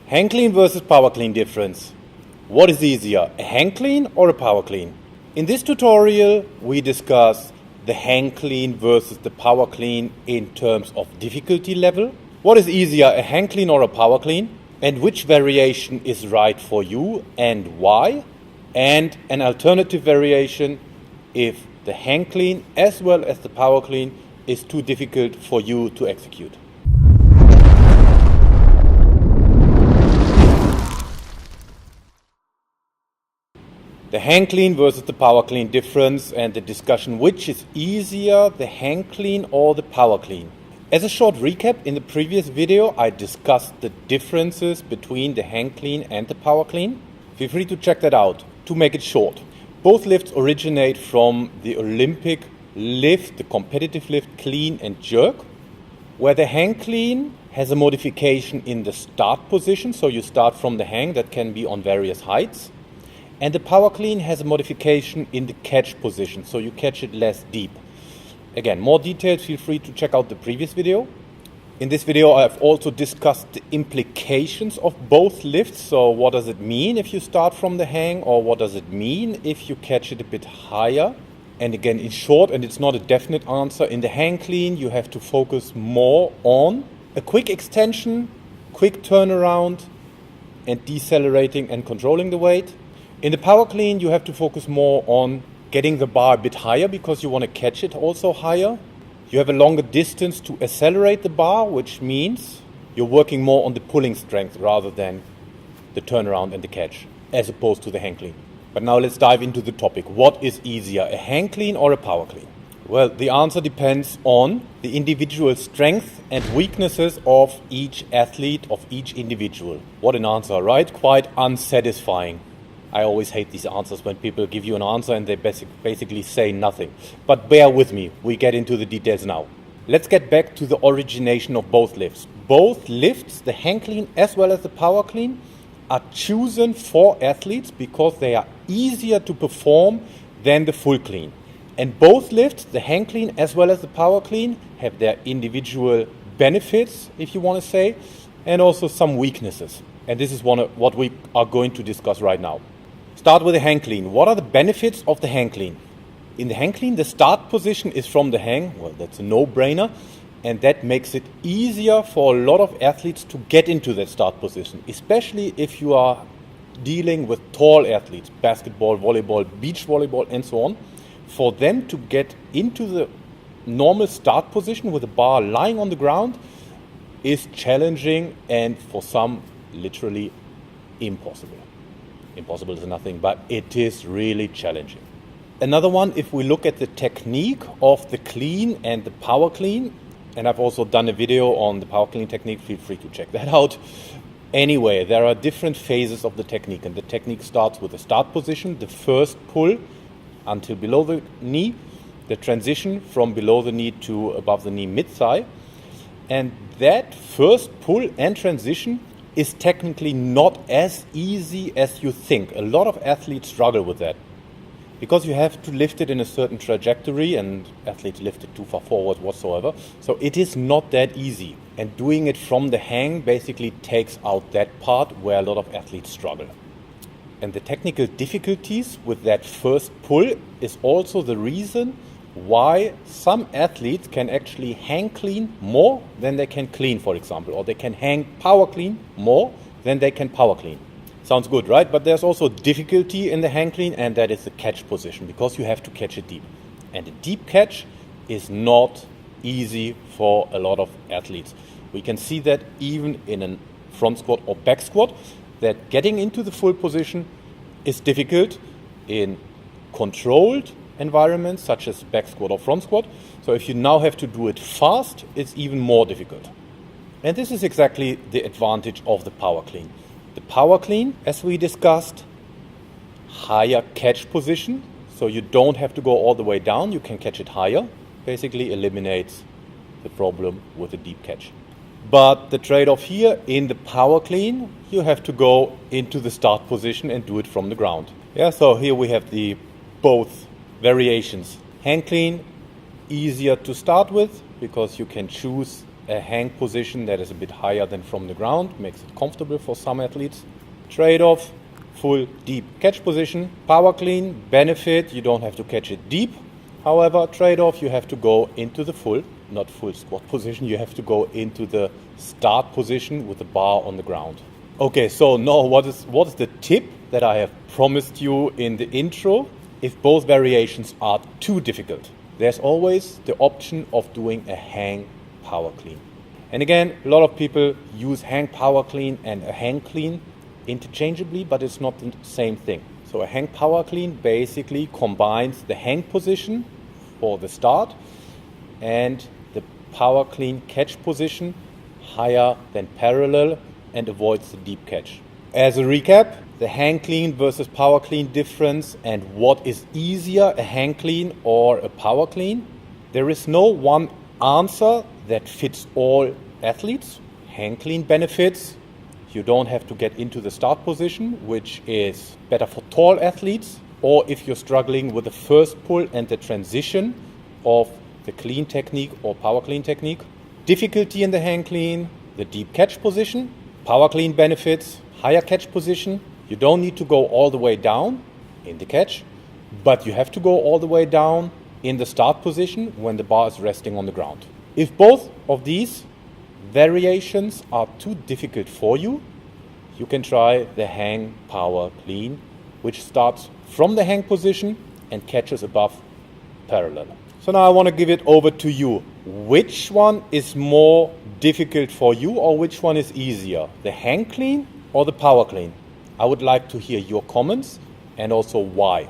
Hang clean versus power clean difference. What is easier, a hang clean or a power clean? In this tutorial, we discuss the hang clean versus the power clean in terms of difficulty level. What is easier, a hang clean or a power clean? And which variation is right for you and why? And an alternative variation if the hang clean as well as the power clean is too difficult for you to execute. The hang clean versus the power clean difference and the discussion which is easier, the hang clean or the power clean. As a short recap, in the previous video I discussed the differences between the hang clean and the power clean. Feel free to check that out. To make it short, both lifts originate from the Olympic lift, the competitive lift clean and jerk, where the hang clean has a modification in the start position, so you start from the hang that can be on various heights. And the power clean has a modification in the catch position, so you catch it less deep. Again, more details, feel free to check out the previous video. In this video, I've also discussed the implications of both lifts. So what does it mean if you start from the hang, or what does it mean if you catch it a bit higher? And again, in short, and it's not a definite answer, in the hang clean, you have to focus more on a quick extension, quick turnaround, and decelerating and controlling the weight. In the power clean, you have to focus more on getting the bar a bit higher because you want to catch it also higher. You have a longer distance to accelerate the bar, which means you're working more on the pulling strength rather than the turnaround and the catch, as opposed to the hang clean. But now let's dive into the topic. What is easier, a hang clean or a power clean? Well, the answer depends on the individual strength and weaknesses of each athlete, of each individual. What an answer, right? Quite unsatisfying. I always hate these answers when people give you an answer and they basically say nothing. But bear with me, we get into the details now. Let's get back to the origination of both lifts. Both lifts, the hang clean as well as the power clean, are chosen for athletes because they are easier to perform than the full clean. And both lifts, the hang clean as well as the power clean, have their individual benefits, if you want to say, and also some weaknesses. And this is what we are going to discuss right now. Start with the hang clean. What are the benefits of the hang clean? In the hang clean, the start position is from the hang. Well, that's a no-brainer. And that makes it easier for a lot of athletes to get into that start position, especially if you are dealing with tall athletes, basketball, volleyball, beach volleyball, and so on. For them to get into the normal start position with the bar lying on the ground is challenging and for some literally impossible. Impossible is nothing, but it is really challenging. Another one, if we look at the technique of the clean and the power clean, and I've also done a video on the power clean technique, feel free to check that out. Anyway, there are different phases of the technique, and the technique starts with the start position, the first pull until below the knee, the transition from below the knee to above the knee mid-thigh, and that first pull and transition is technically not as easy as you think. A lot of athletes struggle with that because you have to lift it in a certain trajectory and athletes lift it too far forward whatsoever. So it is not that easy. And doing it from the hang basically takes out that part where a lot of athletes struggle. And the technical difficulties with that first pull is also the reason why some athletes can actually hang clean more than they can clean, for example, or they can hang power clean more than they can power clean. Sounds good, right? But there's also difficulty in the hang clean, and that is the catch position, because you have to catch it deep. And a deep catch is not easy for a lot of athletes. We can see that even in a front squat or back squat, that getting into the full position is difficult in controlled environments such as back squat or front squat. So if you now have to do it fast, it's even more difficult. And this is exactly the advantage of the power clean. The power clean, as we discussed, higher catch position, so you don't have to go all the way down, you can catch it higher, basically eliminates the problem with a deep catch. But the trade-off here, in the power clean, you have to go into the start position and do it from the ground. Yeah, so here we have the both variations. Hang clean, easier to start with because you can choose a hang position that is a bit higher than from the ground, makes it comfortable for some athletes. Trade-off, full deep catch position. Power clean, benefit, you don't have to catch it deep. However, trade-off, you have to go into the not full squat position, you have to go into the start position with the bar on the ground. Okay, so now what is the tip that I have promised you in the intro? If both variations are too difficult, there's always the option of doing a hang power clean. And again, a lot of people use hang power clean and a hang clean interchangeably, but it's not the same thing. So a hang power clean basically combines the hang position for the start and the power clean catch position higher than parallel and avoids the deep catch. As a recap, the hang clean versus power clean difference and what is easier, a hang clean or a power clean. There is no one answer that fits all athletes. Hang clean benefits, you don't have to get into the start position, which is better for tall athletes, or if you're struggling with the first pull and the transition of the clean technique or power clean technique. Difficulty in the hang clean, the deep catch position. Power clean benefits, higher catch position. You don't need to go all the way down in the catch, but you have to go all the way down in the start position when the bar is resting on the ground. If both of these variations are too difficult for you, you can try the hang power clean, which starts from the hang position and catches above parallel. So now I want to give it over to you. Which one is more difficult for you, or which one is easier? The hang clean or the power clean? I would like to hear your comments and also why.